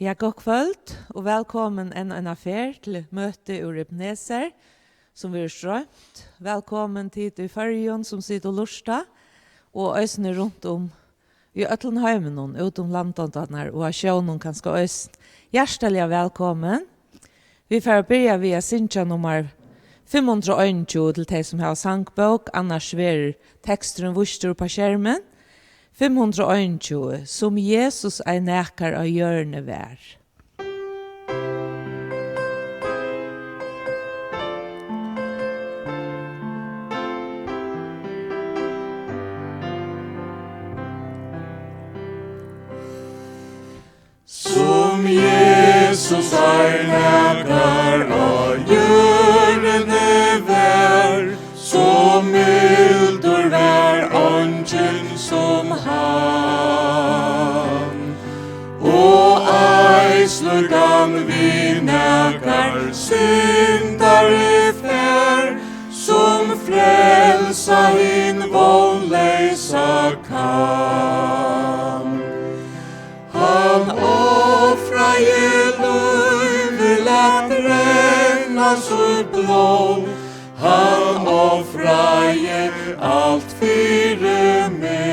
Ja, god kvöld og velkommen en affær til Møti ur Ebenezer som vi har strømt. Velkommen til i Førjen som sitter og lusta og øsene rundt om i Øtlenheimen utom landene og av sjøen kanskje øst. Hjertelig velkommen. Vi får begynne via Sintja nummer 521 til de som har sangbok, annars vil teksten vuster på skjermen. 521, som Jesus nekar av hjørne vær. Som Jesus nekar av hjørne vær, som mildur vær ånden som han. Og eisler gang vi nekar syndare fær, som frelsa hin vonleisa kan. Han offra vil at renna så blå, han offra alt fire med.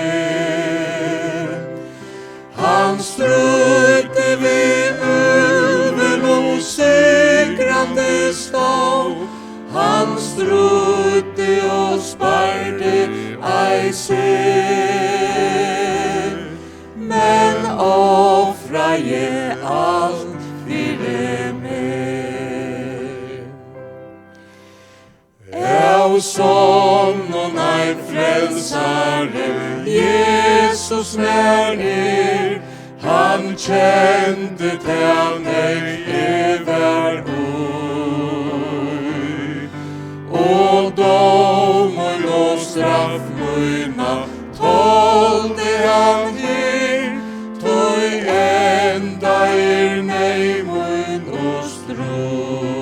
Han strøtte vi ulven og segrande stå, han strøtte og sparte ei seg, men offra alt fire med. Av sånn og ein frelsare, Jesus nær han kjente til meg var ui. Og dommer og straff møyna tålte han her, tog enda nei mun og strøy.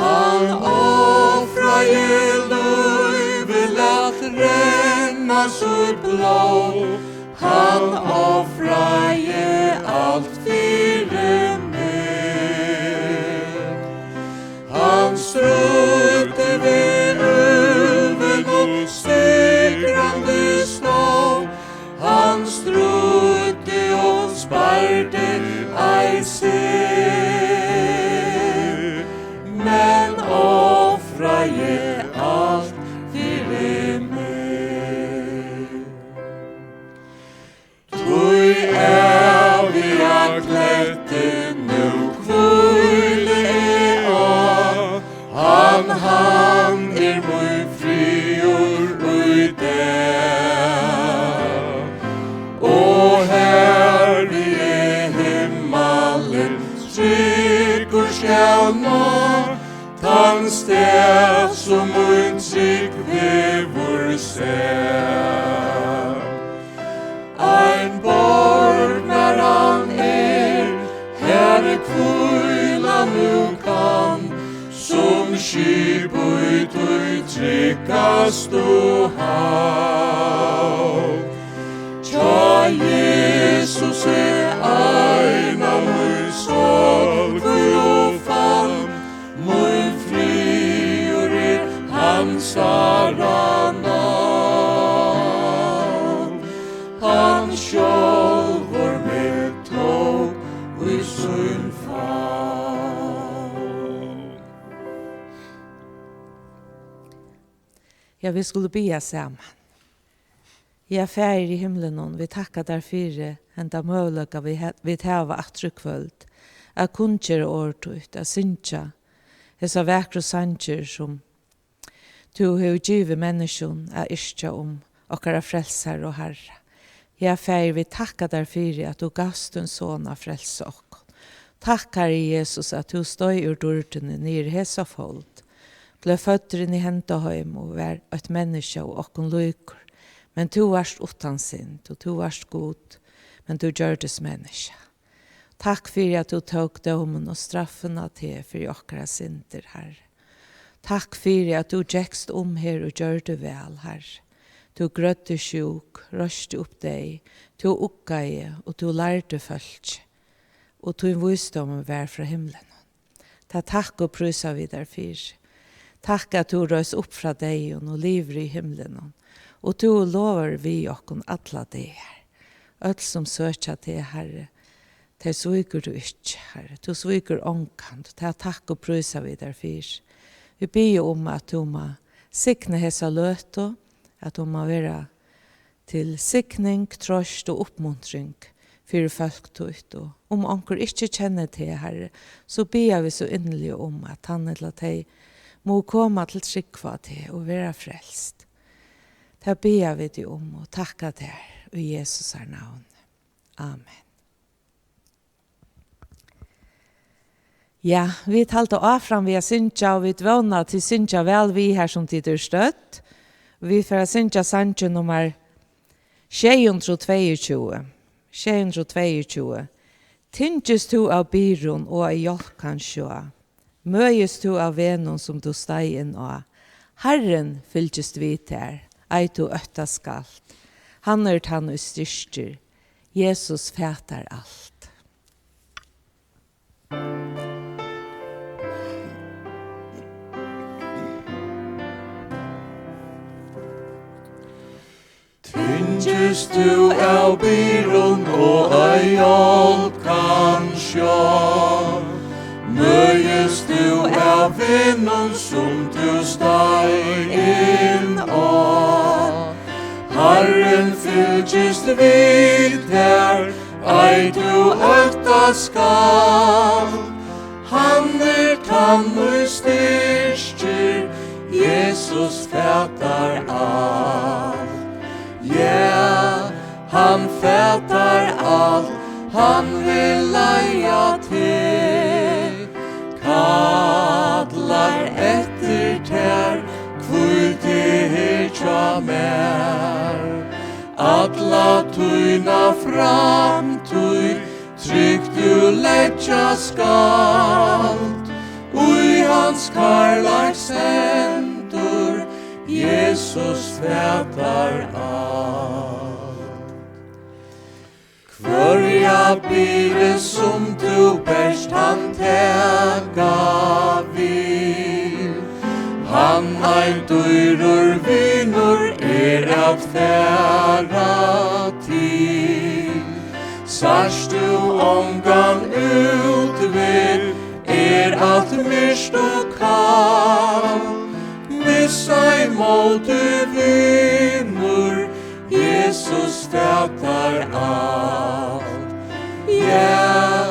Han offra vil at renna så blå, han offra alt fire med. Han strøtte ved ulven og stegrande stå, han strøtte og sparte ei seg, men offra alt fire med. Tui vi klette nu kvøldið han møy friur ui dag. Og her vi himmelen tryggur skjall nå, tann sted som un trygg vevur seg. Ein borgnar han her kvøyla nu kan, som skip ut og tryggast og hav. Tja Jesus eina møy solgur og fall, møy friur hansara navn. Han sjálvur med tog og i sunn Ja, vi skulle be sammen. Ja, fær i himmelen, vi takkar der fire, enda møvløka vi tæva atrykvøld, a kunnskjer årtut, a synsja, hesa vekru sanger som du har givet menneskjon a iskja okkara frelsar og herra. Ja, fær vi takkar der fire at du gavst en sån a frelse okk. Takkar i Jesus at du støy ur dordene nir hesa fold, ble født inn i henteheim og var et menneske og okken lykker. Men du varst utan synd, og du varst god, men du gjørdes menneske. Takk for at du tok domen og straffen av til for okkara synder, Herre. Takk for at du gjekst her og gjør det vel, Herre. Du grødde sjuk, røste opp deg, du ukkaie og du lærte folk, og du visdom vær fra himmelen. Ta takk og prysa vi derfor. Takk at du røs opp fra deg og lever i himmelen, og du lover vi okken alla det her. Öll som søkja til Herre, til sviker du ikke, Herre. Du sviker ångkant, ta takk og prysa vi derfor. Vi ber om at du må sikne hessa løto, at du må være til sikning, trøst og oppmuntring for folk tøyt. Og om anker ikke kjenner til Herre, så ber vi så inderlig om at han eller de må komme til trykva til og være frelst. Det ber vi dig om og takka deg i Jesus navn. Amen. Ja, vi talte av fram via Sintja, og vi tvåna til Sintja vel vi her som tid støtt. Vi får Sintja Santje nummer 622. 622. Tinges du av byron og av hjelp kan sjå. Møjes du av venon som du steg inn av. Herren fylgjest vi til, ei du øtta skalt. Han han og styrster. Jesus fætar alt. Tinges du av byron og av hjelp kan sjå. Møjes du av venon som du steg inn av. Herren fylgjest vid her, ei du øtta skall. Han tann og styrster, Jesus fætar alt. Ja, han fætar alt, han vil leia til. Kallar etter ter, kvulti tja mer. Atla tuina fram tui, trygg du letja skalt. Ui hans karlaks hendur, Jesus fætar alt. Kvörja bire som du best han tega vil. Han dyrur vinur at færa til. Sars du ångan utved at mist og kall. Missa imot du vinur, Jesus fætar alt. Ja,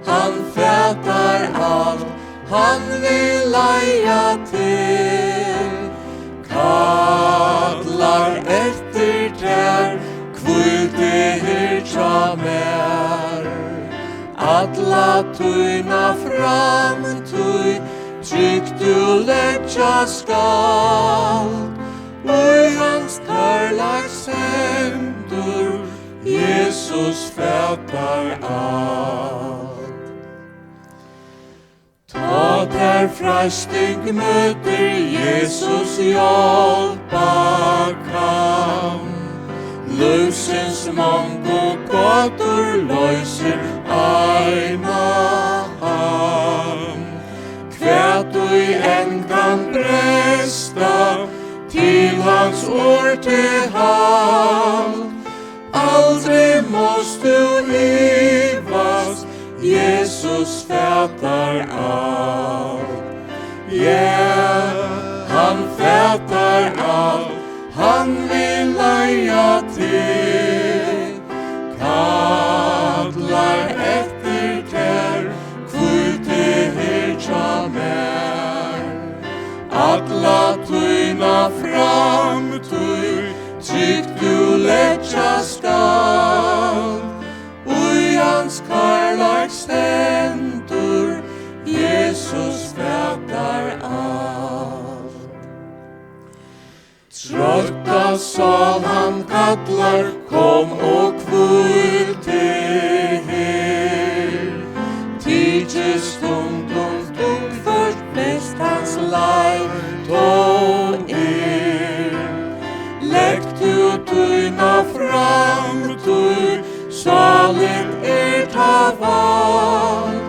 han fætar alt, han vil leia til. Kallar etter ter, kvulti tja mer. Atla tuina fram tui, trygg du letja skalt. Ui hans karlaks hendur, Jesus fætar alt. Ta der frasting møter Jesus hjelpa kan. Løsens mong og gator løyser eina han. Kvært du enn kan bresta, til hans ord til halt. Aldri måst du ivas, Jesus fætar alt. Ja, han fætar alt, han vil leia til. Kallar etter ter, kvulti tja mer. Atla tuina fram tui, trygg du letja skall. Ui hans karlaks hendur, Jesus fætar alt. Trøtta sal han kallar, kom og kvul til her. Tidjes stundum først best hans leid tå Legg du saligt ta vald,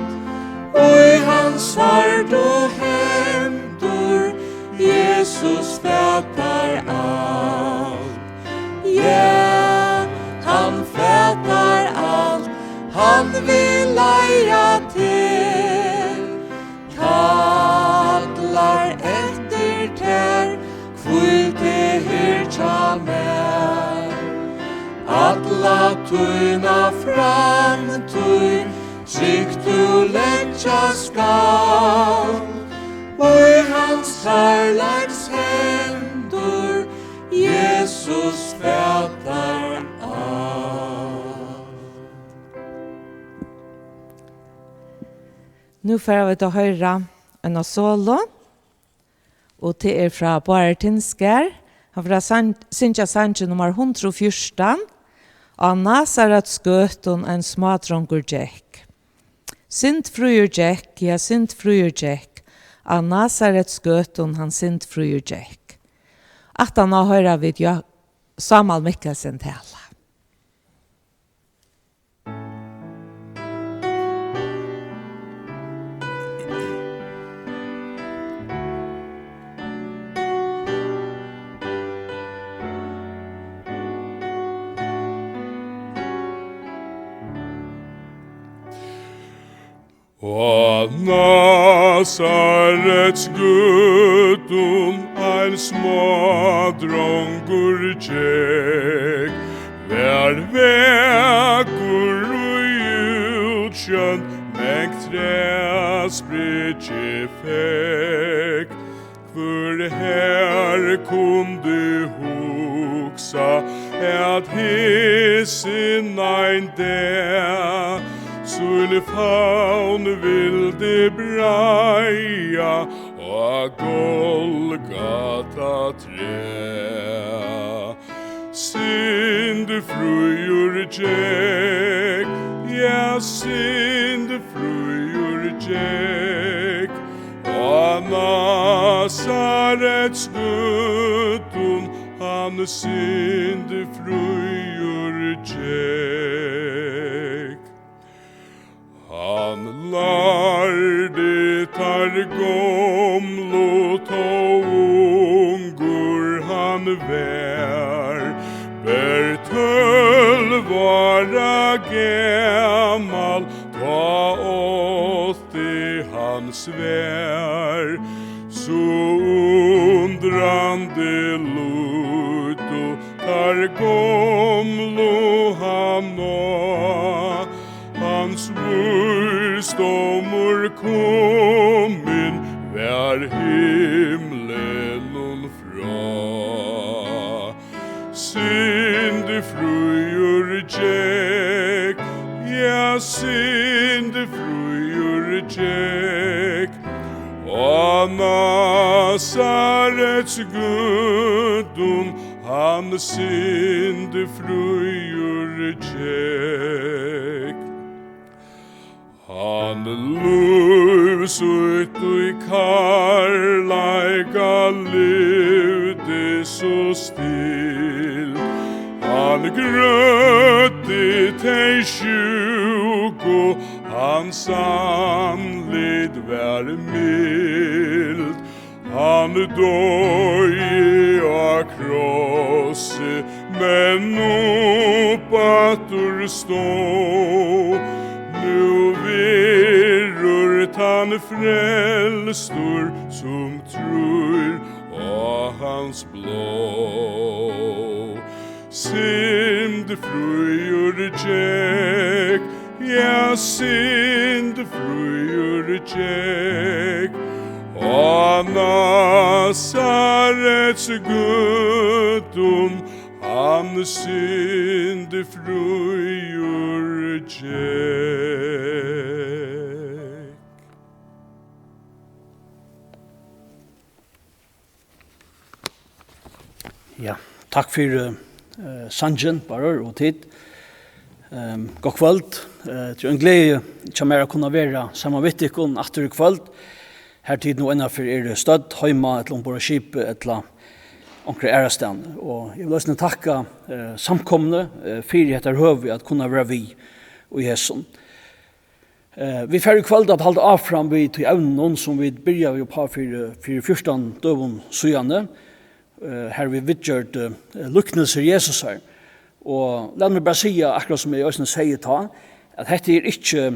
oi hans svärd och händer, Jesus fätar allt. Ja, han fätar allt, han vill leja till, kallar efter tär, kvult det här tja mer. Alla tuna framtur, trygg du lägga skall, oi hans kärleks händer, Jesus fätar allt. Nu får vi ta höra en solo, och det är från Bartinskär. Han får synja sanje nummer 114, av Nazarets gøton en smadrongur Jack. Sint frujur Jack, ja sint frujur Jack, av Nazarets gøton han sint frujur Jack. At han har høyra vid Sámal Mikkelsen tala. Og Nazarets gøton ein smadrongur Jack, vær vekur og utsjøn, meg træsbridje fekk, for her kunde hugsa at hissen ein der, Sul faun vilde braia og Golgata trä. Syndefrujur Jack, ja syndefrujur Jack, og Nazarets gøton han syndefrujur Jack. Han lærde tar gomlo to ungur han vær, ber 12 vara gammal, ta 80 han svär, så undrande luto tar gomlo han nå, hans vurstomor komin vær himlen fra. Syndefrujur Jack, ja syndefrujur Jack, og Nazarets gøton han syndefrujur Jack. Han luvs ut i karlaika levde så still, han grøtte teg sjuko, hans anled vær mild, han døye av krosse, men oppatur stå. Nu virrur tan frälstor som tror av hans blå. Syndefrujur Jack, ja syndefrujur Jack, og Nazarets gøton han syndefrujur Jack. Ja, takk for sangen, bare og tid. God kvöld. Det en glede til meg å kunne være sammen med dere etter kvöld. Her tid nå innenfor stødd, høyma, et eller ombord skip, et eller omkring ærastan. Og jeg vil også takka samkomne for etter høve at kunne være vi og Jesu. Vi får i kveld at halde av fram vi til evninum som vi byrjar jo på for 14 døven søjane. Her vi vidgjørt líknilsi Jesusar. Og la meg bare si akkurat som jeg også sier ta, at dette ikke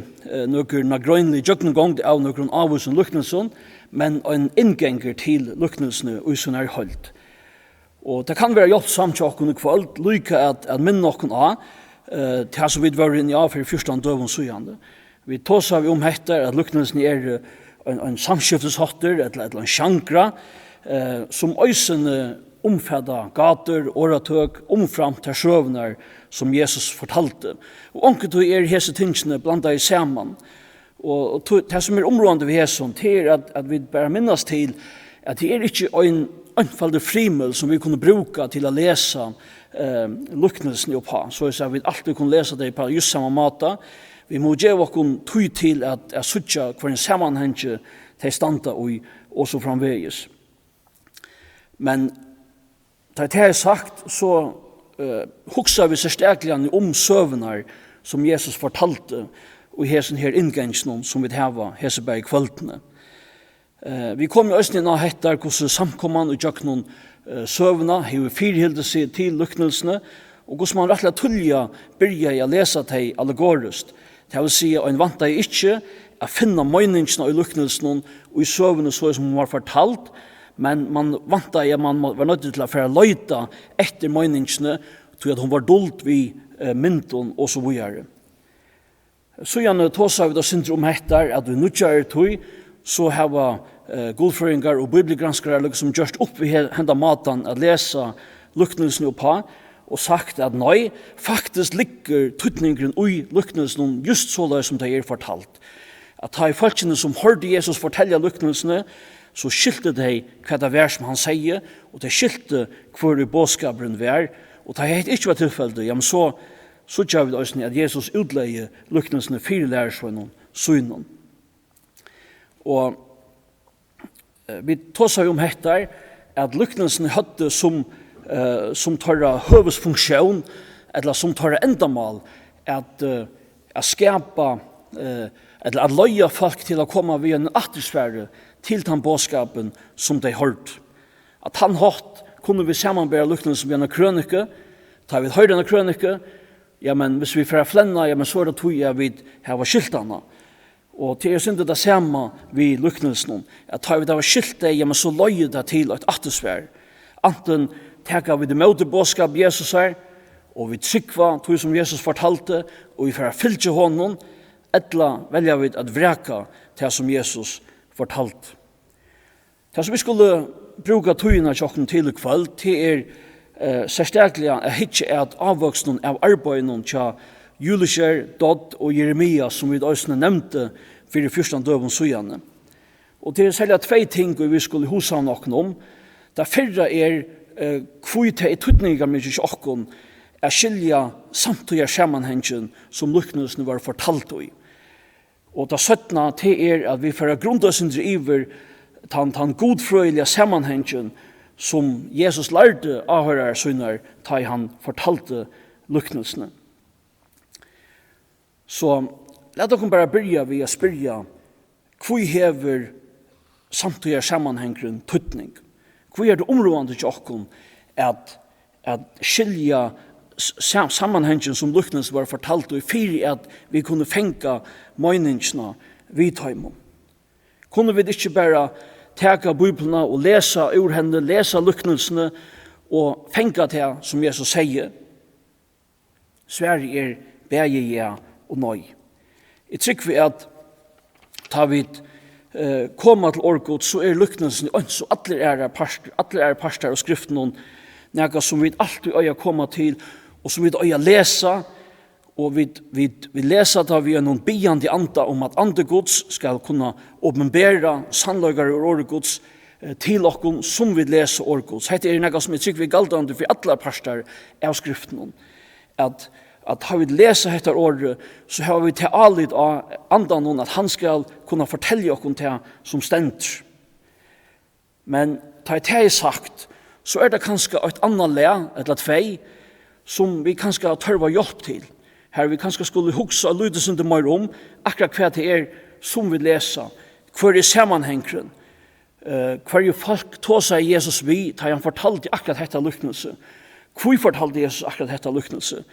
noen grønlig jøgnengång av noen avvusen líknilsen, men en innganger til líknilsene og som holdt. Og det kan være hjelpsamt til åkken i kveld, lykke at minne åkken av, til som vi var inn i av for 14 døven søjane. Vi tåser vi om dette, at líknilsene en samskifteshotter, eller en sjankra, som øysene omfedda gater, åretøk, omfram til sjøvner som Jesus fortalte. Og onket hese tingene blanda i saman. Og det som områdende ved Jesus, det at vi bare minnes til at det ikke en anfaldig frimel som vi kunne bruka til å lese líknilsen på. Så jeg vi alltid kunne lese det på just samme måte. Vi må gjøre oss tøy til at suttja hver en sammenheng til standa og så framvegis. Men da det sagt, så hugsa vi særlig om søvnar som Jesus fortalte og i hesen her inngangsnum som vi hava hese bei kvöldene. Vi kom i østene av hettar hvordan samkomman og jakk søvna hever firhilde seg til líknilsene og hvordan man rettelig tullja byrja i å lese teg allegorist. Det vil si at en vant ikke å finne møyningsene i líknilsene og i søvnene så som var fortalt, men man vant at man var nødt til å fære løyta etter møyningsene til at hun var dult vid mynden og så videre. Så gjerne tåsa vi da synder om hettar at vi nødgjør tog, så har godføringar og bibelgranskere som gjørst opp i henda matan at lesa líknilsene på, og sagt at nei, faktisk ligger tøtningren ui líknilsene just så løy som det fortalt. At ta i folkene som hørte Jesus fortelle líknilsene, så skilte de hva det var som han sier, og de skilte hvor i bådskaperen var, og det er ikke var tilfellet, ja, men så gjør vi det også at Jesus utleier líknilsene fire lærersvønnen, synen. Og vi tåser om hettar at líknilsene hadde som tar høvesfunksjon, eller som tar endamal, at skapa, eller at løye folk til å komme via en attersfære til den bådskapen som de hørt. At han hatt kunne vi sammenbære líknilsen via en krønike, tar vi høyre en krønike, ja, men hvis vi får flenna, ja, men så det tog jeg vid her var skiltene. Og til jeg synes det samme vi líknilsen, at tar vi det var skilte, ja, men så løye det til et attersfære. Anten teka vi det Møti bådskap Jesusar, og vi trykva tog som Jesus fortalte, og vi får fylke honom, etla velja vi at vreka til som Jesus fortalt. Det som vi skulle bruka tøyna tjokken til i kveld, det særlig at hitje at avvoksnen av arbeidene til Juliskjær, Dodd og Jeremia, som vi også nevnte for de første døven søjane. Og det særlig 2 ting vi skulle husa noen om. Det fyrre kvite i tøtninger med tjokken skilja samtidig sammenhengen som líknilsene var fortalt i. Og det 17. Det at vi får grunna oss iver den godfrøyelige sammenhengen som Jesus lærte avhører sønner da han fortalte líknilsene. Så la dere bare byrja ved å spyrja hvor hever samtidig sammenhengen tøtning? Hvor det områdende til okken at skilja sammenhengen som líknilsene var fortalt og fyrir at vi kunne fenga møyningsene vid tøymon. Kunne vi ikke bare teka Bibelene og lesa ur henne, lesa líknilsene og fenga det som Jesus sier? Sverige begge ja og nøy. Jeg trykker vi at ta vi koma til årgod, så líknilsene så alle parster og skriften nega som vi alltid øya koma til og som vi øya lesa, og vi leser da vi noen biande anda om at andegods skal kunne åpenbæra sannløygare og åregods til okken som vi leser åregods. Hette noe som jeg tykker vi galdande for alle parster av skriften. At har vi leser dette året, så har vi til alit av andan at han skal kunne fortelle okken til som stendt. Men ta det sagt, så det kanskje et annet le, eller tvei, som vi kanskje tørva hjelp til. Her vi kanskje skulle hugsa og lyde sin til mer om, akkurat hva det som vi leser, hver sammenhengren, hver folk tog seg Jesus vi, da han fortalte akkurat dette lyknelse. Hvor fortalte Jesus akkurat dette lyknelse?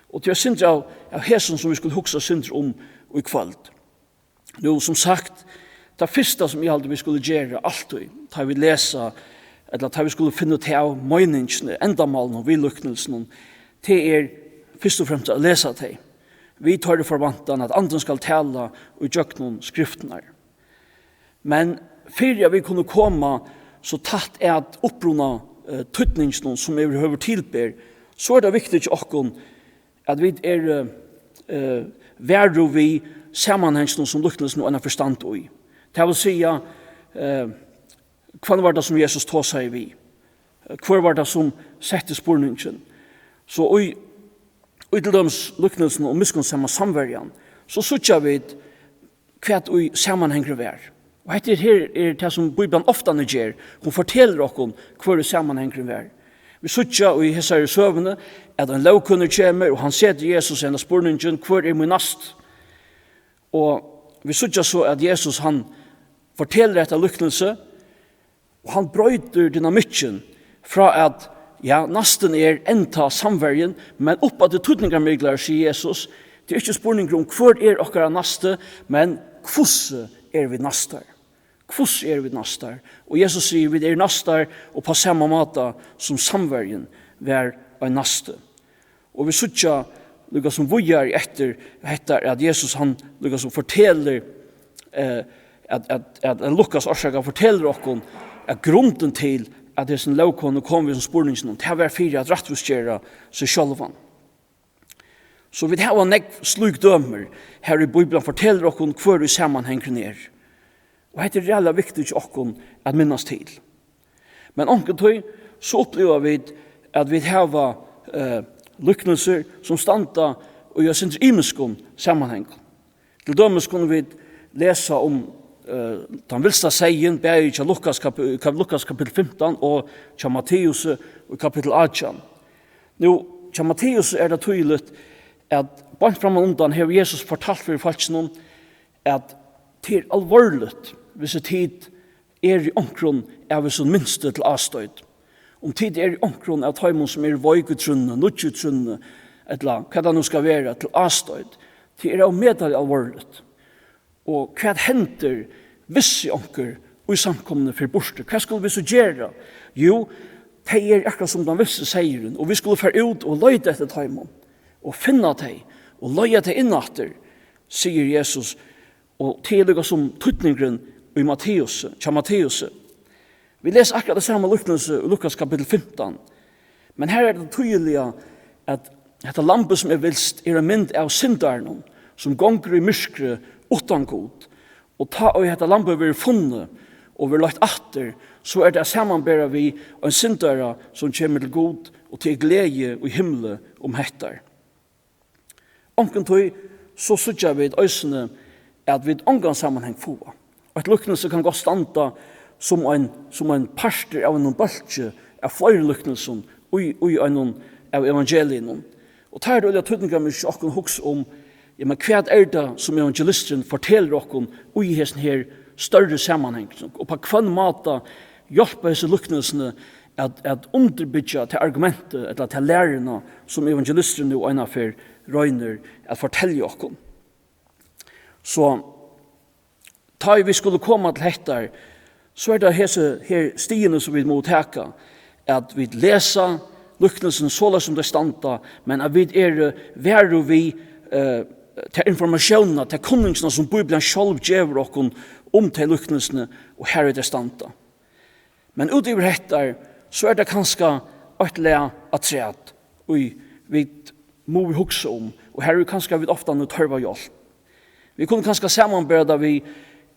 Og det synder av hesen som vi skulle hugsa synder om i kveld. Nå, som sagt, det første som jeg aldri vi skulle gjøre alltid, da vi leser, eller da vi skulle finne til av meningsene, endamalen og villyknelsen, det først og fremst å lese til. Vi tar det for vantan at andre skal tale og gjøre noen skriftene. Men før vi kunne komme så tatt at opprunna tøtningsen som vi behøver tilber, så det viktig til oss at vi vært vi sammenhengene som lyknelsen og en forstand i. Det vil si, hva var det som Jesus tog seg vi? Hva var det som sette spurningen? Så i til døms lyknelsen og miskunnsamma samverjan, så sutja vi hva i sammenhenger vi Og dette her det som Bibelen ofte gjør. Hun forteller oss hva i sammenhenger vi Vi sutja i hessare søvne at en lovkunner kommer, og han sier til Jesus en av spurningen, hva min nast? Og vi sutja så at Jesus han forteller etter lyknelse, og han brøyter dynamikken fra at ja, nasten enta samvergen, men oppa til tutningarmiglar, sier Jesus, det ikke spurninger om hva okkara naste, men hvordan vi nastar? Hvordan vi nastar? Og Jesus sier vi nastar, og på samme måte som samvergen var en naste. Og vi sutja, lukka som vujar etter at Jesus han lukka som forteller at Lukas orsaka forteller okkur at grunden til at det som lovkone kom vi som spurningen det var fyrir at rattvistgjera seg sjálvan. Så vi har en slug dømer her i Bibelen forteller okkur hver i sammanhengen Og det reella viktig til okkur at minnas til. Men omkring så opplever vi at vi har lyknelser som standa og gjør sin imeskon sammanheng. Til dømes kunne vi lesa om den vilsta seien, bæg i Lukas kapitel 15 og til Matteus i kapitel 18. Nå, til Matteus det tydelig at bant fram og undan har Jesus fortalt for falskene at det alvorlig hvis tid i omkron av hvis minste til avstøyd. Om tid i omkron av taimon som vøygutrunne, nudjutrunne, eller hva det nå skal være til avstøyd, det av medelig alvorlig. Og hva henter visse onker og i samkomne for borste? Hva skulle vi så gjøre? Jo, det akkurat som den visse seieren, og vi skulle fære ut og løyde etter taimon, og finne det, og løye det innatter, sier Jesus, og tillegger som tutningren i Matteus. Vi leser akkurat det samme lyknelse i Lukas kapitel 15, men her det tydelige at dette lampe som vilst en mynd av syndarnon, som gonger i myskre utan god, og ta og dette lampe vi funnet, og vi lagt atter, så det sammanbæra vi en syndara som kommer til god, og til glede og himle om hettar. Omkring så sutja vi et øysene at vi et omgang sammenheng få. Og et lyknelse kan gå standa som en parster av en bølge av flere lyknelser og en av evangelien. Og tar det tydninga mye okken hoks om men hva det som evangelisten forteller okken og i hessen her større sammenheng. Og på hva måte hjelper disse lyknelsene at underbygge til argumentet eller til lærerne som evangelisten og en av røyner at fortelle okken. Så da vi skulle komme til hettar, så det her stiene som vi må teka, at vi leser lyknelsen så som det standa, men at vi værer vi til informasjonene, til kunningsene som Bibelen selv gjør oss om til lyknelsene, og her det standa. Men utover hettar, så det kanskje et le atret, og vi må vi hukse om, og her kanskje vi ofte nå tørva hjelp. Vi kunne kanskje sammenberda vi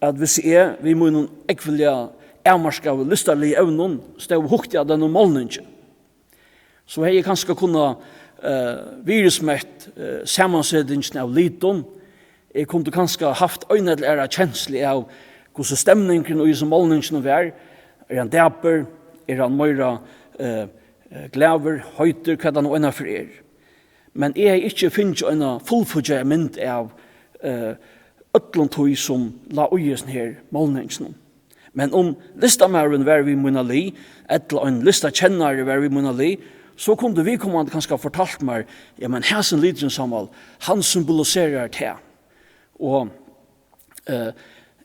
at hvis vi må noen ekvelja avmarska av listarlige evnen, stod hukte av denne målningen. Så jeg kanskje kunne virusmett sammansetningen av liton. Jeg kunne kanskje haft øyne eller kjenslig av hvordan stemningen og i som målningen var. Han dæper, han møyra glæver, høyter, hva det nå enn for Men jeg ikke finner en fullfudget mynd av øtlåntøy som la øyesen her målningsen. Men om listamæren var vi munna li, eller en listakjennare var vi munna li, så kunne vi komme kanskje fortalt meg, ja, men hæsen lidren Sámal, han symboliserer det. Og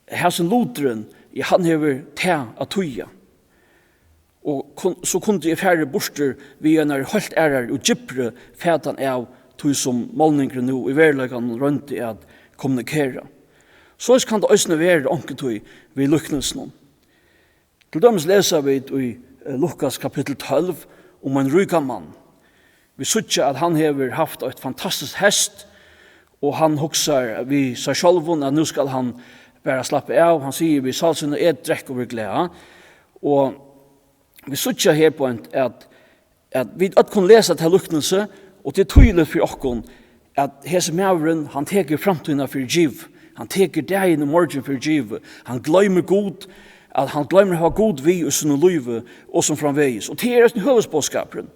hæsen lodren, ja, han hever det av tøya. Og så kunne jeg færre borster vi en helt ærer og gypre fætan av tøy som målninger nå i verlegan rundt i at kommunikere. Så kan det også være onkeltøy ved lykkelsen. Til dømes leser vi i Lukas kapittel 12 om en ryka mann. Vi sier at han har haft et fantastisk hest, og han husker vi seg selv at nå skal han bare slappe av. Han sier vi salsen og drekk og glede. Og vi sier her på at vi kan lese til lykkelsen, og det er tydelig for oss at hese mævren, han teker fremtiden for giv. Han teker dagen og morgen for giv. Han glemmer god, at han glemmer å ha god vi og sin liv og som framveis. Og det er en høvesbådskapen.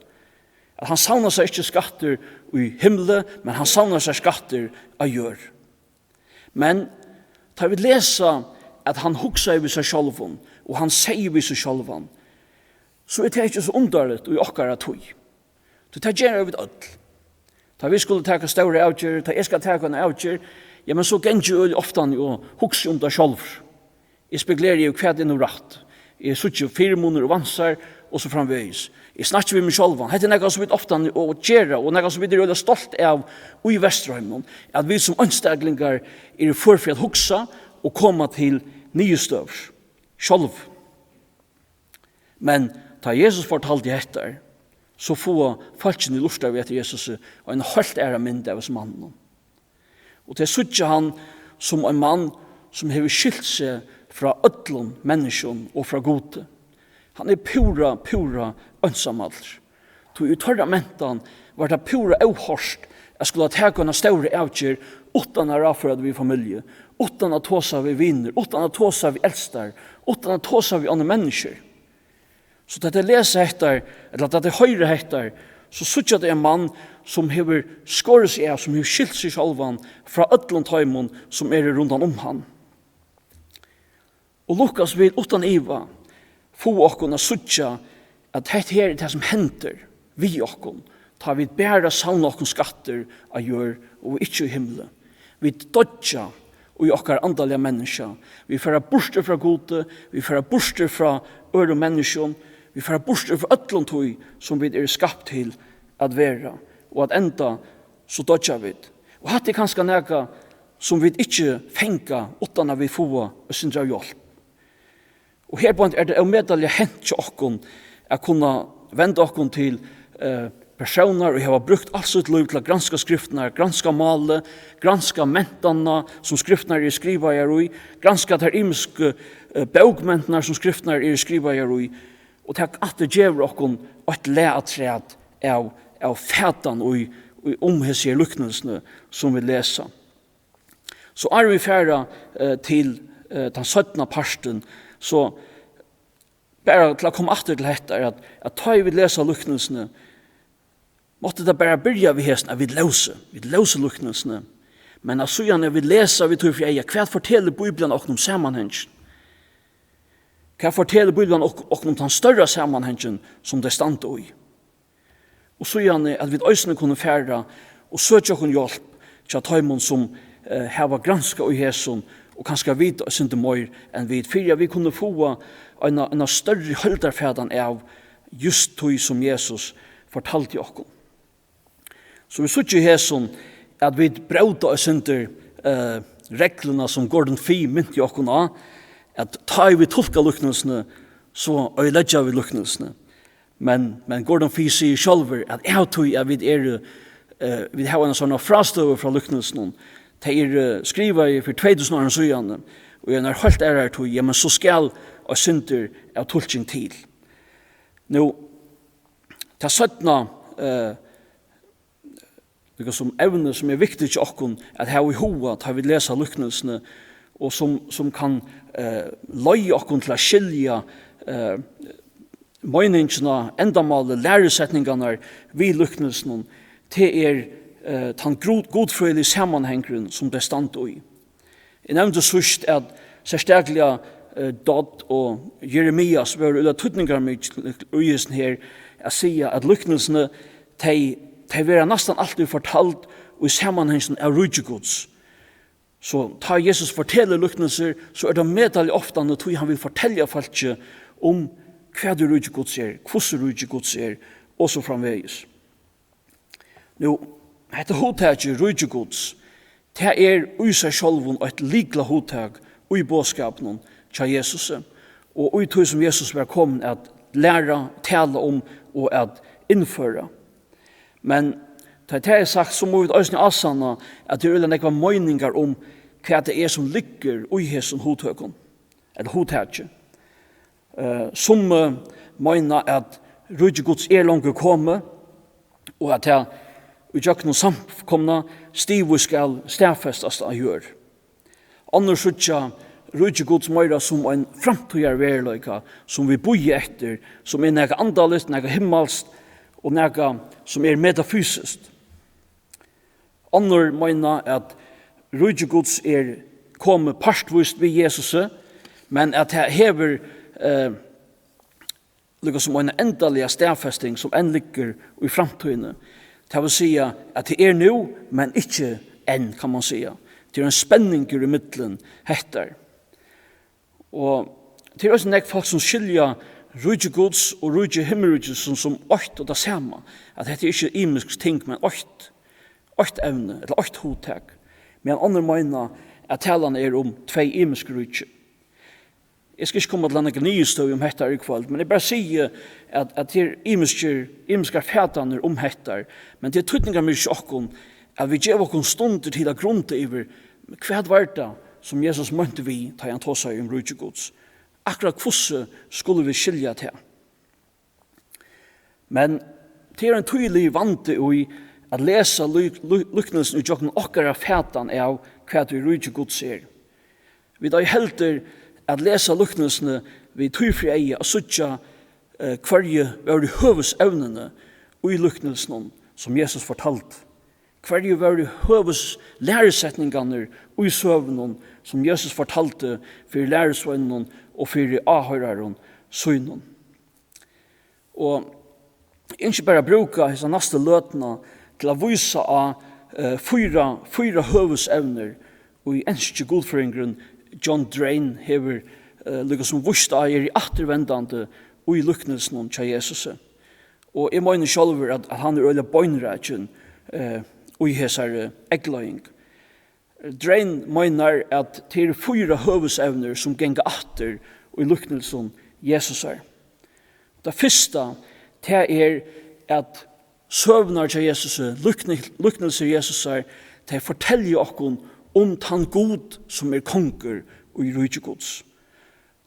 At han savner seg ikke skatter i himmelen, men han savner seg skatter av jør. Men da vi leser at han hugser ved seg selv, og han sier ved seg selv, så er det ikke så underligt og i okkara tog. Det gjør vi alt. Da vi skulle ta større avgjør, da jeg skal ta en avgjør, ja, men så gengjør jeg ofte og hugser det selv. Jeg spekulerer jo hva det er noe rett. Jeg sitter 4 måneder og vanser, og så framveis. Jeg snakker med meg selv. Det er noe som vi ofte gjør, og noe som vi er stolt av i Vesterheimen, at vi som ansteglinger er for å hugsa og komme til nye støvs. Selv. Men da Jesus fortalte etter, så får folkene i lufta ved etter Jesus og en helt ære mynd av oss mannen. Og til sier han som en mann som har skilt seg fra ødlom mennesken og fra gode. Han er pura ønsamalt. Til utørre mentan var det pura avhørst jeg skulle ta en større avgjør utan å raføre vi familie, utan å tåse vi vinner, utan å tåse vi eldstar, utan å tåse vi andre mennesker. Så da jeg leser etter, eller da jeg hører etter, så synes jeg det er en mann som har skåret seg av, som har skilt seg selv fra ødlom tøymon som er rundt om han. Og Lukas vil utan iva få okkon å sutja at dette her er det som henter vi okkon, ta vi bæra savna okkon skatter av jør og ikke i himmelen. Vi dodja og i okkar andalige mennesker. Vi fører borster fra gode, vi fører borster fra øre mennesker, vi fører borster fra ødlom tøy som vi er skapt til at være, og at enda så dodja vi. Og hatt er kanskje nega som vi ikke fenga utan at vi få og syndra hjelp. Og her på er det omedelig hent til okkon å kunne vende okkon til personer og har brukt alt sitt liv til å granska skriftene, granska malet, granska mentene som skriftene er skriva i, granska der imiske bøgmentene som skriftene er skriva i, og til at det gjør okkon et leatræt av fætan og omhetsige lyknelsene som vi leser. Så er vi ferdig til den 17. parsten, så bare til å komme etter til dette, at da vi leser lyknelsene, måtte det bare begynne ved hesten, at vi løser lyknelsene. Men så gjerne vi leser, vi tror for jeg, hva forteller Bibelen om sammenhengen? Hva forteller Bibelen om den større sammenhengen som det stand i? Og så gjerne at vi øyne kunne fære og søke kunne hjelp til at tøymon som har granska i hesen og kanskje vite og synte mer enn vi. For vi kunne få en større høldarfædan av just tøy som Jesus fortalte oss. Så vi søker i hesen at vi brauta og synte reglene som Gordon Fee mynte oss av, at ta vi tolka luknelsene, så øyledger vi luknelsene. Men Gordon Fee sier selv at jeg tog at vi har en sånn frastøver fra luknelsene. De skriver for 2000 år siden, og jeg er helt ærer tog, ja, men så skal og synder av tolking til. Nå, til 17. Som evne som er viktig til oss, at her i hoa tar vi lese luknelsene, og som kan løye oss til å skilje meningsna, endamålet, læresetningarna vi lyknelsen til den godfrøylige sammanhengen som det stand i. Jeg nevnte sørst at særstegliga Dodd og Jeremias var ulla tydningar i isen her å si at lyknelsene de var nesten alltid fortalt og i sammenhengen av rydgjegods. Så ta Jesus forteller lyknelser, så det medalje ofte når han vil fortelle folk om hva du rydgjegods hvordan rydgjegods og så framvegis. Nå, dette hotaget rydgjegods, det i seg selv et likla hotag i bådskapen til Jesus, og i tog som Jesus var kommet at lære, tale om og at innføre. Men det sagt, så må vi også avsanne at det er nekva meninger om hva det som ligger i hessen hotøkken, eller hotaget. Som mener at rydgjegods langt kommet, og at det utgjøkken samkomna stivu skal stafestas av gjør. Annars sutja rydgjegods meira som en framtøyar verleika som vi boi etter, som nega andalist, nega himmelst, og nega som metafysiskt. Annor meina at rydgjegods kommet partvist ved Jesus, men at det hever lukka som en endalige stafesting som ligger i framtøyene. Det vil si at det nå, men ikke enn, kan man si. Det en spenning i middelen hettar. Og det også nek folk som skilja rydgjegods og rydgjehimmelrydgjes som åkt og det samme. At dette ikke imisk ting, men åkt evne, eller åkt hotek. Men andre mener at talene om tvei imiske rydgje. Jeg skal ikke komme til en nye støy om dette i kveld, men jeg bare sier at det imiske fætaner om dette, men det tydningar mye sjokken at vi gjør oss stunder til å grunne over hva var det som Jesus mønte vi ta han tog seg om rydgjegods. Akkurat hvordan skulle vi skilja til. Men det en tydelig vante i at lese lyknelsen i jokken okkara fætan av hva det rydgjegods Vi da heldur at lese lyknelsene vi tøyfri eie og suttja hverje var i høvesevnene og i lyknelsen som Jesus fortalt. Hverje var i høves læresetningene og i søvnen som Jesus fortalte for læresvennene og for avhøreren sønnen. Og ikke bare bruka disse neste løtene til å vise av fyra høvesevner og i enskje godføringen John Drain hever lukket som vust av i attervendande og i lyknelsen til Jesus. Og jeg mener selv at han øyelig bøynrækken og i hesar eggløying. Drain mener at det fyra høvesevner som genga atter og i lyknelsen Jesusar. Det første det at søvnar til Jesus, lyknelser Jesusar, det forteller oss om han god som konger og i rydgjegods.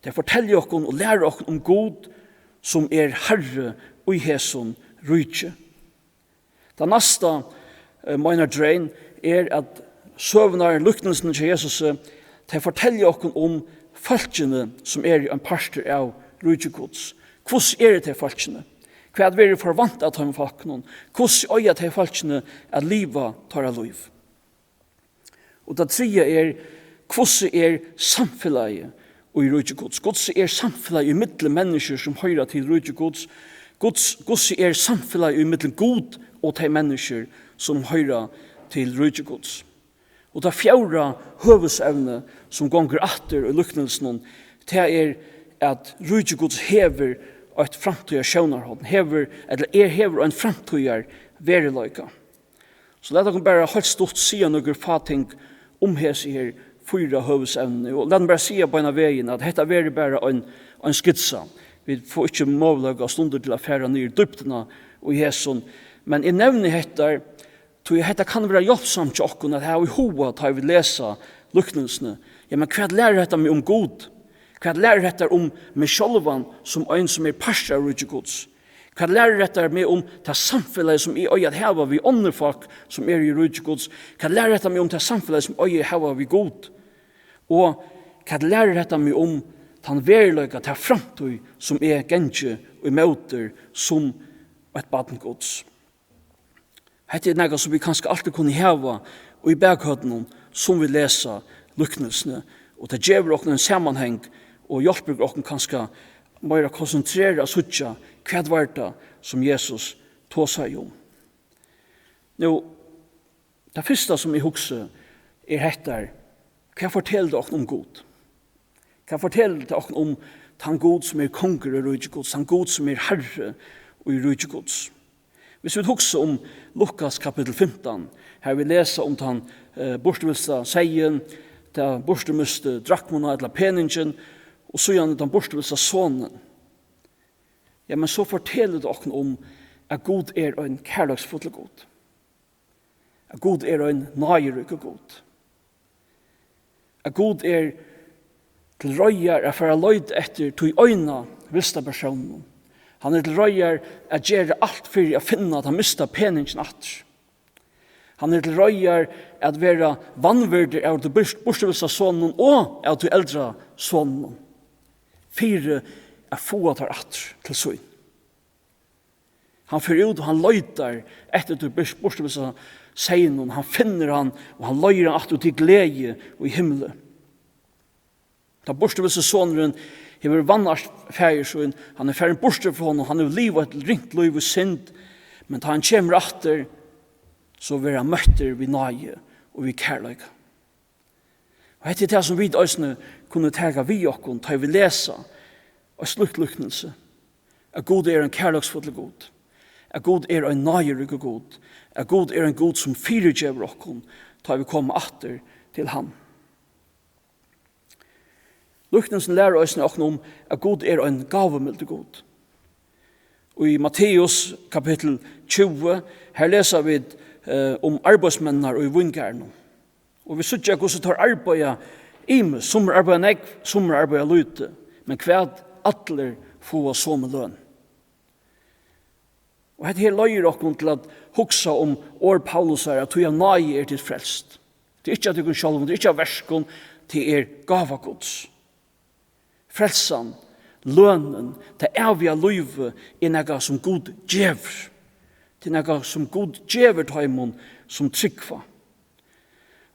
Det forteller oss og lærer oss om god som herre og i heson rydgje. Det neste mener Drain at søvnar lyknelsen til Jesus, det forteller oss om falskene som en parster av rydgjegods. Hvordan det falskene? Hva er det forvant at han falkene? Hvordan er det falskene at livet tar av liv? Og det tredje hvordan samfunnet og i rydgjegods? Hvordan samfunnet i middel mennesker som hører til rydgjegods? Hvordan samfunnet i middel god og til mennesker som hører til rydgjegods? Og det fjerde høvesevne som gonger atter og lyknelsen, det at rydgjegods hever et framtøyar sjønarhånd, hever en framtøyar veriløyka. Så lad dere bare helt stort sige noen fating om hese her fyra høvesevnene, og lad dere bare sige på en av veien at dette er bare en skitsa. Vi får ikke måløyga stunder til å fære ned i dyptene og i hesen, men jeg nevner dette, så dette kan være hjelpsamt til oss, at jeg har i hoa til å lese lyknelsene. Ja, men hva lærer dette meg om god? Hva lærer dette om meg sjølvan som en som parster av rydgjegods? Hva lærer dette meg om det samfunnet som jeg har vi andre folk som i rydgjegods? Hva lærer dette meg om det samfunnet som jeg har vi god? Og hva lærer dette meg om tan verløyga til framtøy som genge og møter som et badengods. Hette noe som vi kanskje alltid kunne heva og i bakhøtten som vi leser lyknelsene, og det gjør oss en sammenheng og hjelper oss kanskje mer konsentrere og suttje hva var det som Jesus tog seg om. Nå, det første som jeg husker hettar, hva forteller det oss om Gud? Hva forteller det oss om den Gud som konger og rydde Guds, den Gud som herre og rydde Guds? Hvis vi husker om Lukas kapittel 15, her vi leser om den borteviste seien, den borteviste drakmona eller peningen, og så gjerne den borteviste sonen. Ja, men så forteller det oss om at Gud en kærleksfull Gud. At Gud en nøyerykke Gud. At Gud til røyer for å løyde etter til øyne viste personen. Han til røyer å gjøre alt for å finne at han mistet peningen atter. Han til røyer å være vannverdig av det borteviste sonen og av det eldre sonen. For å få det atter til søgn. Han fører ut og han løyder etter det borteviste seinen. Han finner han og han løyer han atter til glede og i himmelen. Da borteviste sonen hever vannars fægersøen, han ferdig borste for honom, han liv og et ringt liv og synd, men da han kommer atter, så vil han møtter vi nage og vi kærløyga. Og dette det som vi også kunne tega vi okkon, da vi lesa og sluttlyknelse, at Gud en kærløksfull God, at Gud en nagerygge God, at Gud en God som fyrirgjever okkon, da vi kommer atter til han. Lyknelsen lærer oss om at Gud en gavemilde God. Og i Matteus kapittel 20, her leser vi om arbeidsmennar og i vingærne. Og vi sier hvordan tar arbeidet ime, som arbeidet negv, som arbeidet lute, men hva atler få som løn. Og dette her løyer dere til at huksa om år Paulus her, at du nøye til frelst. Det ikke at du kan sjálf, det ikke av verskon, til gavagods. Frelsan, lønnen, det evige livet noe som Gud gjever. Det noe som Gud gjever til heimen som tryggva.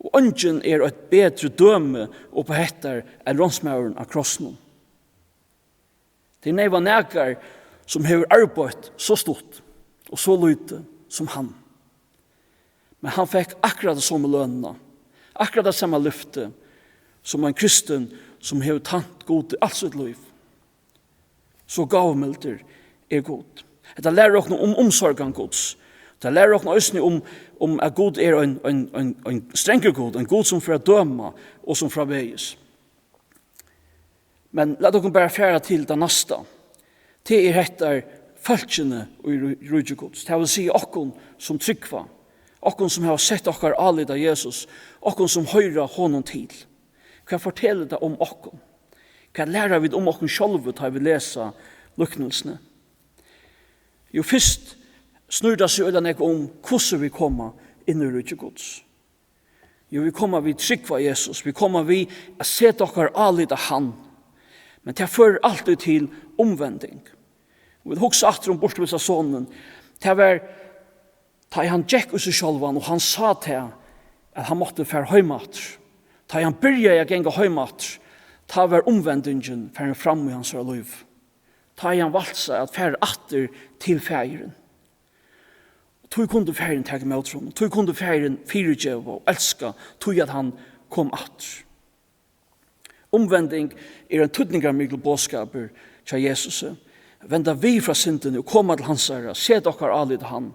Og ønsken et bedre døme og på hettar enn rånsmauren av krossen. Det var nekar som hever arbeidt så stort og så lite som han. Men han fikk akkurat det samme lønene, akkurat det samme lyfte som en kristen som hever tant god til alt sitt liv. Så gavmilder god. Det lærer oss om omsorgen gods. Det lærer oss også om at god en strenger god, en god som fra døma og som fra veis. Men la dere bare fjære til det neste. Det hettar falskene og rydde gods. Det vil si okkon som tryggva, okkon som har sett okkar alida Jesus, okkon som høyra honom til. Hva forteller det om okkon? Hva lærer vi om okkon sjálvu da vi lesa lyknelsene? Jo, først snur det seg om hvordan vi kommer inn i rydde gods. Jo, vi kommer vi tryggva Jesus, vi kommer vi å sette okkar alida han, men det fører alltid til omvending. Og vi hoksa atter om bortvisa sonen, det var da han gikk ut seg sjálvan, og han sa til at han måtte fære høymater. Da han byrja å genga høymater, da var omvendingen fære fram i hans liv. Da han valgt seg at fære atter til færen. Tog kunde færen teg med utrom, tog kunde færen fyrirgjeva og elska, tog at han kom atter. Omvending en tydningar mykkel bådskaper til Jesus. Venda vi fra syndene og koma til hans herre, se dokkar alid han.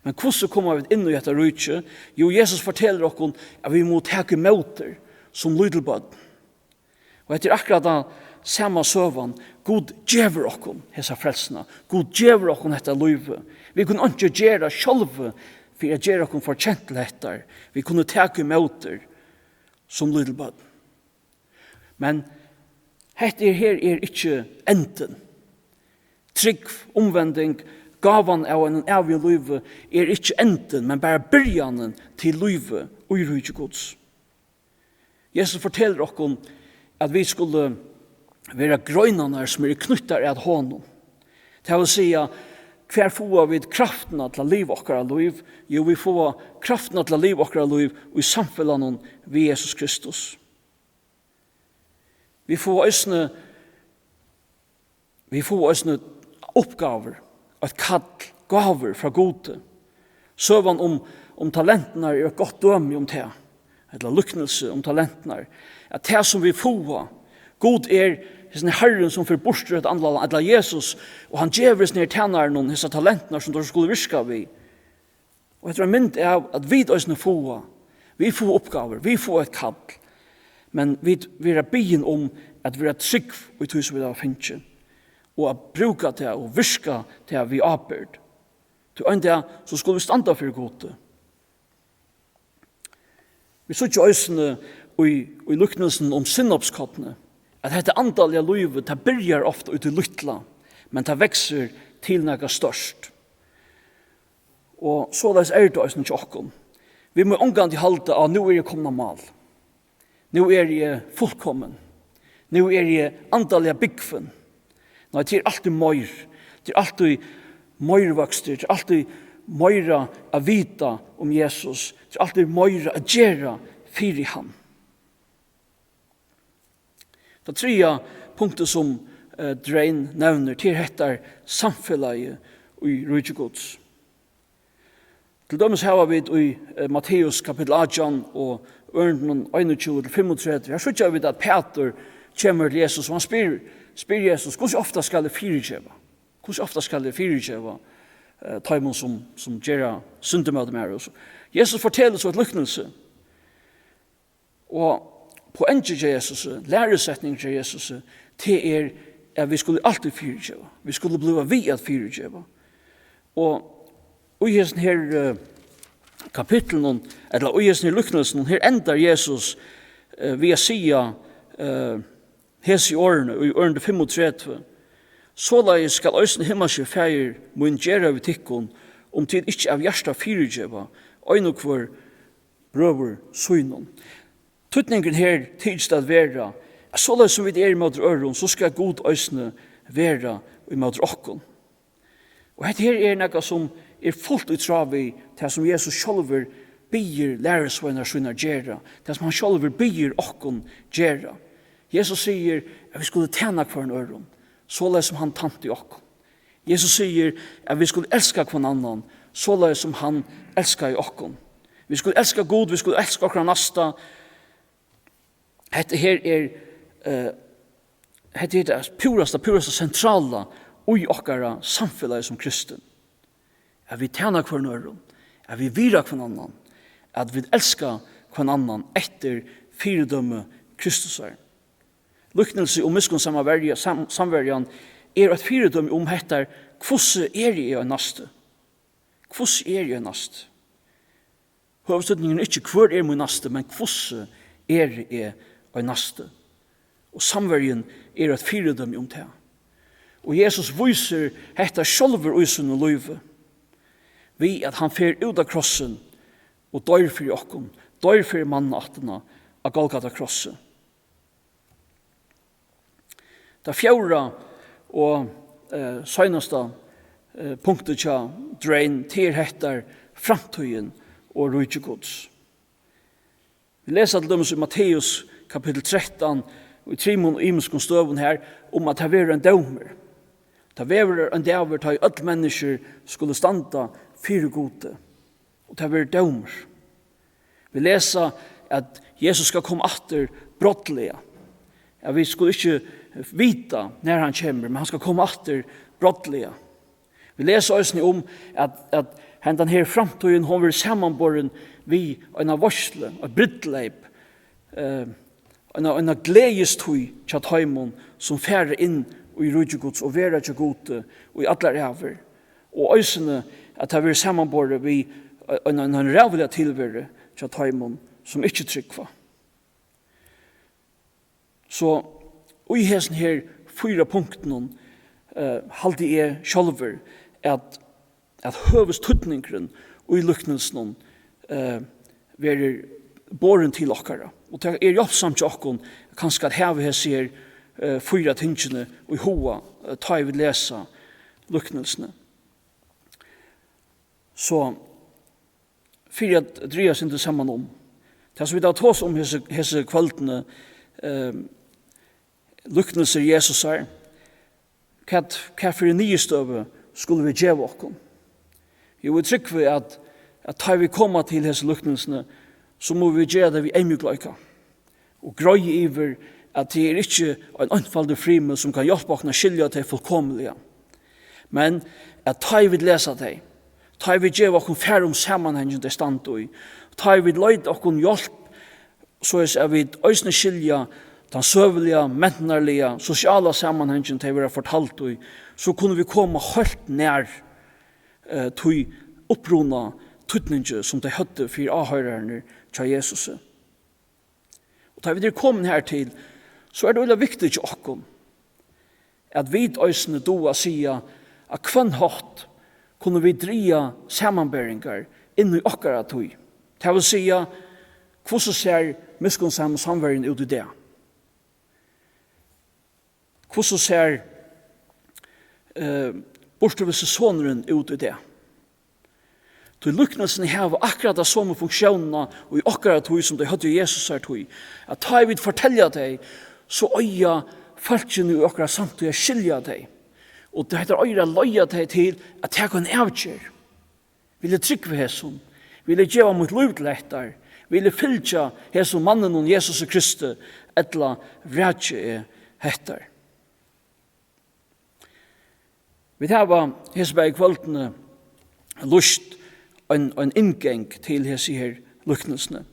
Men hvordan kommer vi inn i dette rydtje? Jo, Jesus forteller oss at vi må teke møter som lydelbød. Og etter akkurat da samme søvan, Gud gjever oss hessa frelsene. Gud gjever oss dette livet. Vi kunne ikke gjøre sjølve for å gjøre oss fortjent til dette. Vi kunne teke møter som lydelbød. Men dette her ikke enden. Trygg, omvending, gavan av en evig liv ikke enden, men bare byrjanen til livet og i rydde gods. Jesus forteller oss at vi skulle vera grønarna som knyttar at honom. Det vil säga, hver får vi kraften til å leve okkara liv? Jo, vi får kraften til å leve okkara liv i samfunnet ved Jesus Kristus. Vi får også oppgaver, et kall, gaver fra gode. Søvan om talentene et godt døme om det, eller lyknelse om talentene. At det som vi får, god sin Herren som får borster et andre land, eller Jesus, og han gjever sin tjenere noen disse talentene som de skulle virke vi. Og etter en mynd at vi også får, vi får oppgaver, vi får et kall, men vi er byen om at vi er trygg og tog som vi har finnet, og at bruke det og virke det vi avbørd. Til en dag så skulle vi standa for gode. Vi så ikke øsene i lyknelsen om syndoppskottene, at dette antallet av livet, det byrjar ofte ut i lytla, men det vekser til noe størst. Og så er det også ikke. Vi må omgang til halte av nå er jeg kommet mal. Nå er jeg fullkommen. Nå er jeg antallet av byggfen. Nå er det alltid mer. Det er alltid møyrvokster. Det er alltid møyra å vite om Jesus. Det er alltid møyra å gjøre for han. Det tredje punktet som Drein nevner til heter samfunnet i Rødjegods. Til dømes her var vi i Matteus kapitel 18 og ørnen 21-35. Her synes vi at Peter kommer til Jesus og han spyr Jesus, hvordan ofte skal det fyrirgjøve? Hvordan ofte skal det fyrirgjøve taimon som gjør syndemøte med oss? Jesus forteller så et lyknelse. Og poenget til Jesus, læresetningen til Jesus, til at vi skulle alltid fyrirgjøve. Vi skulle bli vi at fyrirgjøve. Og i hesten her kapitlen, eller i hesten her lyknelsen, her endar Jesus ved å si hes i årene, og i årene 35, såleis skal øysen himmelske feir mun gjøre vi tikkun, om tid ikke av hjersta fyrirgjøva, øyne kvar brøver søgnon. Tutningen her tids at vera, såleis som vi er i måte øron, så skal god øysene vera i måte okkon. Og dette her noe som fullt utravi til som Jesus sjálfur byr læresveinar sina gjera, til som han sjálfur byr okkon gjera. Jesus sier at vi skulle tjena kvar en øron, såleis som han tante i okkon. Jesus sier at vi skulle elska kvar annan, såleis som han elskar i okkon. Vi skulle elska god, vi skulle elska okkar nasta. Dette her det purasta sentrala i okkara samfellet som kristen. At vi tjener hver nøren, at vi virar hver annan, at vi elskar hver annan etter fyrdømme Kristusar. Lyknelse om miskunn samverjan et fyrdømme om hettar hvordan jeg en naste? Hvordan jeg en naste? Hovedstøtningen ikke hver min naste, men hvordan jeg en naste? Og samverjan et fyrdømme om det. Og Jesus viser hettar sjálfur i sin løyve. Vi at han fer ut av krossen og dør for okkon, dør for mannattene av Golgata krosset. Det fjorda og søgneste punktet til Drein til hettar framtøyen og rujtjegods. Vi leser til dømes i Matteus kapitel 13 og i Trimon og Imenskon støven her om at det var en dømer. Det var en dømer til at alle mennesker skulle standa fyre gode. Og det var dømer. Vi leser at Jesus skal komme atter brottelig. At vi skulle ikke vite når han kommer, men han skal komme atter brottelig. Vi leser også om at hendan her framtøyen hun vil sammanbåren vi en av varsle, en brittleip, en av gledestøy til taimon som færer inn i rujtjegods og vera til gode og i alle ræver. Og øysene at det vil sammanbåre vi en rævlig tilvære til taimon som ikke tryggva. Så i hesten her 4 punktene halte jeg sjálfur at høvestutningren og i lyknelsen verer båren til okkara. Og det jobbsamt til okkon kanskje at heve her sier fyra tingene og i hoa ta I vil lesa luknelsene. Så fyrir at dreia sin til saman om. Det som vi da tås om hese kvöldene luknelser Jesusar, hva fyrir nye støve skulle vi gjeva okkom? Jo, vi trykker vi at ta vi koma til hese luknelsene, så må vi gjeva det vi eimuglaika. Og grøy iver at det ikke en anfaldig frime som kan hjelpe okna skilja til fullkomlige. Men at ta vi lesa det, ta vi gjeva okkom færum samanhengen det stand i, ta vi leid okkom hjelp, så er vi øysne skilja den søvelige, mentnerlige, sosiale sammenhengen til vi har fortalt i, så kunne vi komme helt nær til opprona tutninge som de høtte for avhørerne til Jesus. Og da vi er kommet her til, så er det veldig viktig til oss at vi øysene doa sier at kvann hatt kunne vi dreia sammenbæringer inn i okkara tog. Det vil si hvordan ser miskunnsam samværen ut i det? Hvordan ser bortevisse soneren ut i det? Så luknelsen har akkurat de samme funksjonene og i akkurat tog som de hadde Jesus her tog. At ta jeg vil fortelle deg, så øya falskene i akkurat samtidig skilja deg. Og det heter øyre løya deg til at jeg kan avgjøre. Vil jeg trykke ved hæsson? Vil jeg gjøre mot liv til etter? Vil jeg fylltja hæsson mannen og Jesus Kristi etla vrætje er hettar. Vi har hesberg kvöldene lust en inngang til hese her luknelsene.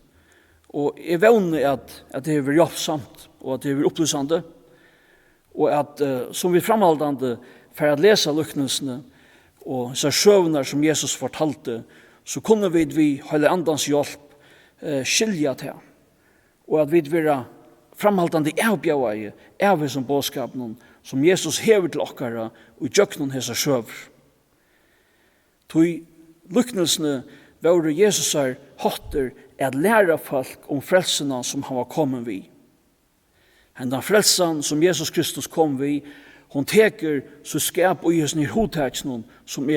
Og jeg vevner at det er hjelpsamt og at det er opplysande og at som vi framhaldande for å lese luknelsene og så sjøvner som Jesus fortalte, så kunne vi holde andans hjelp skilja til og at vi vil framhaldande avbjøy av som bådskapen som Jesus hever til okkara og gjøknen hese sjøver. Tog luknelsene var Jesusar hotter at læra folk om frelsena som han var kommet vi. Hendan frelsan som Jesus Kristus kom vi, hon teker så skap og gjørs nir hoteksen som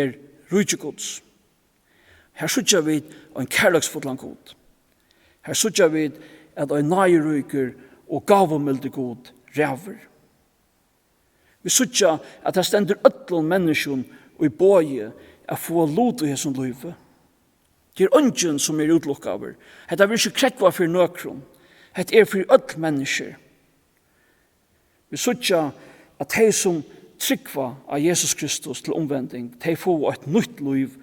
rydgjegods. Her sutja vi en kærleksfotlan god. Her sutja vi at en nøyryker og gavomilde god ræver. Vi sutja at det stender ötlun menneskjon og i båje at få lot i hesson løyve. Det er ungen som utlukkaver. Hetta vil ikke krekva for nøkron. Hetta for öll mennesker. Vi sutja at de som tryggva av Jesus Kristus til omvending, de får et nytt liv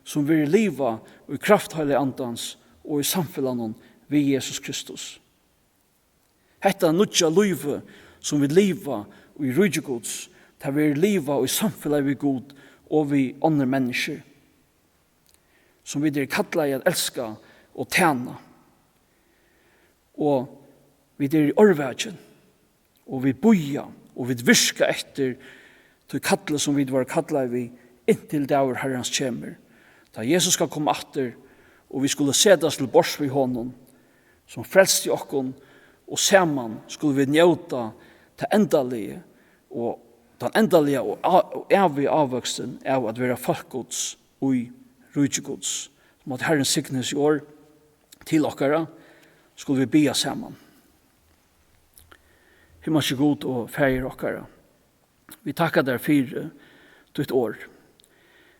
som vil liva i kraftheilig andans og i samfellanen ved Jesus Kristus. Hetta nutja livet som vil liva i rydgjegods, det vil liva i samfellag ved god og vi andre mennesker som vi er kattla i at elska og tjena og vi er i orvægen og vi boja og vi virka etter til kattla som vi var kattla i inntil dager Herrens kjemer da Jesus skal komme atter og vi skulle sedas til bors vid honom som frelst i okkon og saman skulle vi njauta til endalige og den endalige og evige avvoksten av at være folkgods og rydgjegods. Som at Herren signes i år til okkara skulle vi bia saman. Himmelske god og feir okkara. Vi takkar der for ditt år.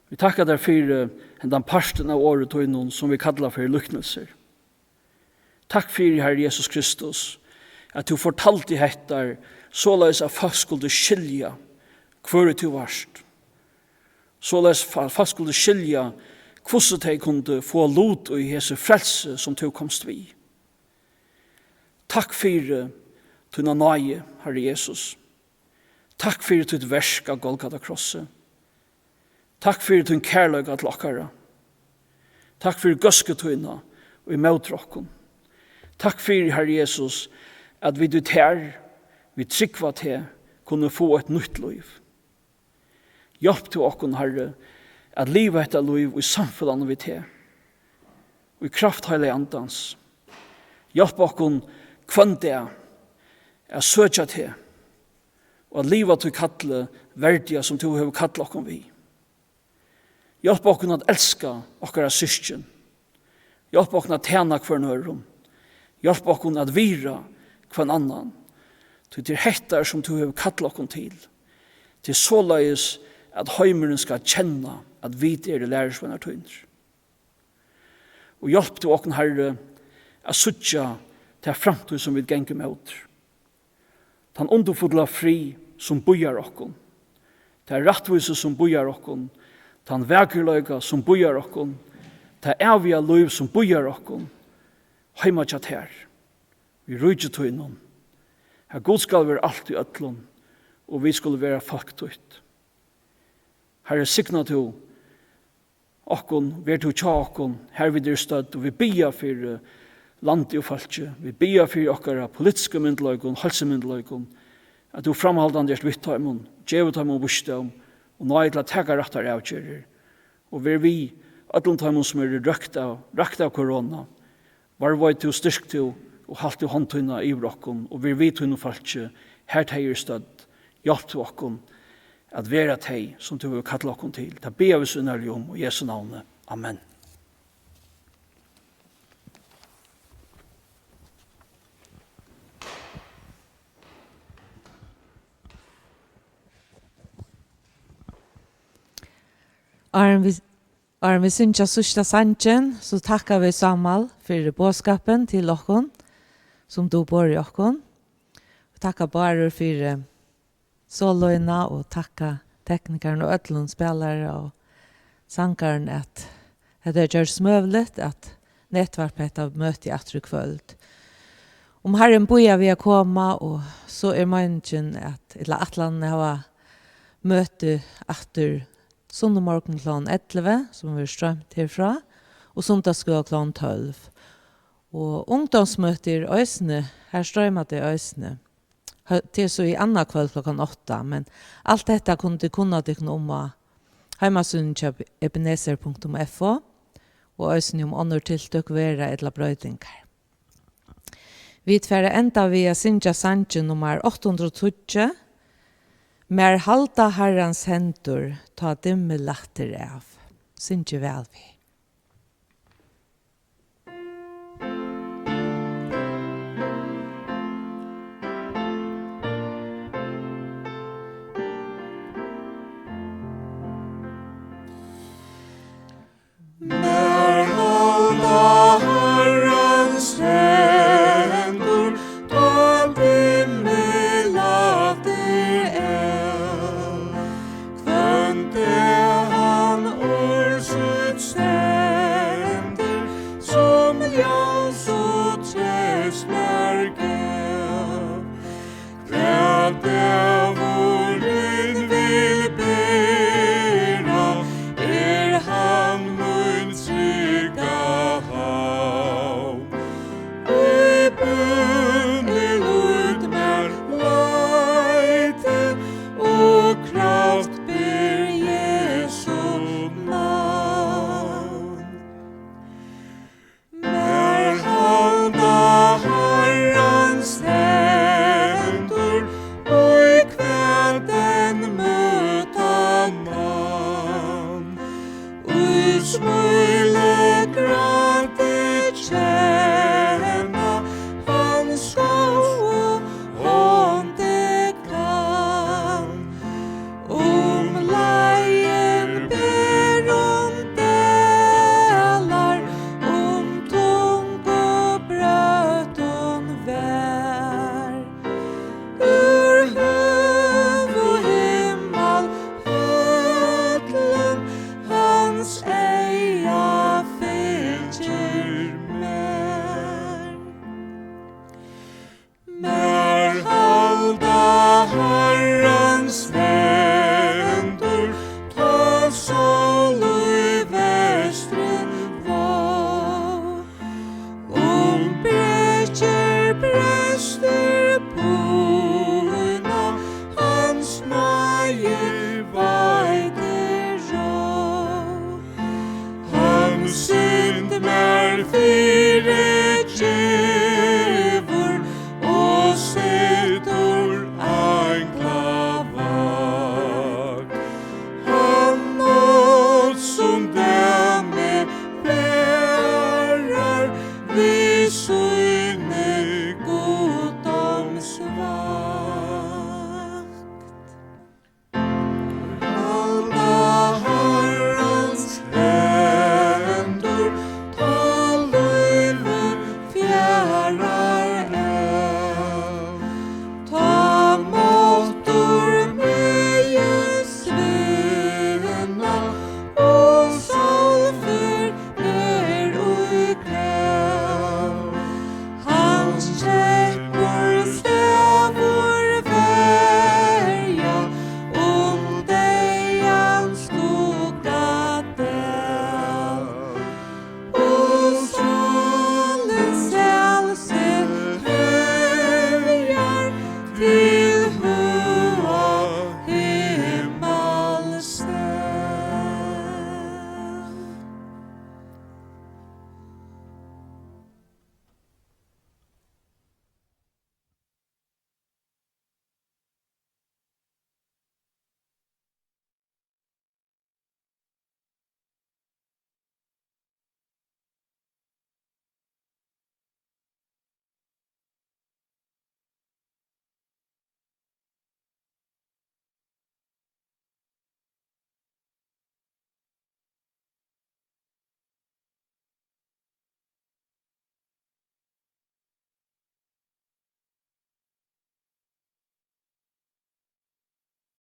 Vi takkar der for den parten av året og innom som vi kallar for luknelser. Takk for Herre Jesus Kristus at du fortalt i hettar såleis at folk skulle skilja hver du varst. Såleis at folk skulle skilja hvordan de kunne få lot i Jesu frelse som du komst vi. Takk for tunna nøye, Herre Jesus. Takk for ditt versk av Golgata krosset. Takk for tunn kærløg at lakkara. Takk for gøsketøyna og i møtrokken. Takk for, Herre Jesus, at vi ditt her, vi tryggva til, kunne få et nytt liv. Hjelp til okkon, Herre, at livet etter liv i samfunnet vi til, og i kraftheilig andans. Hjelp okkon kvann det, at søtja til, og at livet til kattle verdiga som du har kattle okkom vi. Hjelp okkom at elska okkara syskjen. Hjelp okkom at tjena hver nørum. Hjelp okkom at vira hver annan. Til hettar som du har kattle okkom til. Til såleis at heimeren skal kjenne at vi det lærersvenner tøyner. Og hjelp til okkom herre at suttja til framtid som vi genker med ut. Den underfulla fri som bojar okkom. Den rattvise som bojar okkom. Den vekerløyga som bojar okkom. Den evige liv som bojar okkom. Heima tjatt her. Vi rydger tøynen. Her god skal være alt i øtlån. Og vi skulle være folktøyt. Herre signa til okkom, ver til tja okkom, her vi der stødd, og vi bia for landet og folket, vi bia for okkara politiske myndløygon, helsemyndløygon, at du framhaldande er vittheimun, djeveteimun bostad, og nå til å tega rattar avkjører, og vi øtlånteimun som røkt av korona, var vei til å styrk til og halt til håndtøyna i brokken, og vi tøyna folket, her teier stødd, hjelp til okkom, at vera teg som du vil kalla okkom til. Ta be vi sunnarlig om, og Jesu navnet. Amen. Arm vi synsja sørsta sanchen, så takkar vi Sámal for båskapen til okkon, som du bor i okkon. Vi takkar bare for soloina og takka teknikeren og ødlund spelare og sangaren at det gjør smøvlet at nettverpet av Møti apríl. Om Herren boja vi koma og så meningen at atlandet har møte etter sunnumorgen kl. 11 som vi strømt herfra og sundagsskola kl. 12. Og ungdomsmøter øysene, her strømmet det øysene. Til så i anna kveld kl. 8, men alt dette kunne dykne om heimasund kjøp ebenezer.fo og øysen om ånder tiltøk være et la brøydingar. Vi tverre enda via Sinja Sanje nummer 820, mer halda herrans hendur ta dimme latter av. Sinje vel vi. Halda Herrans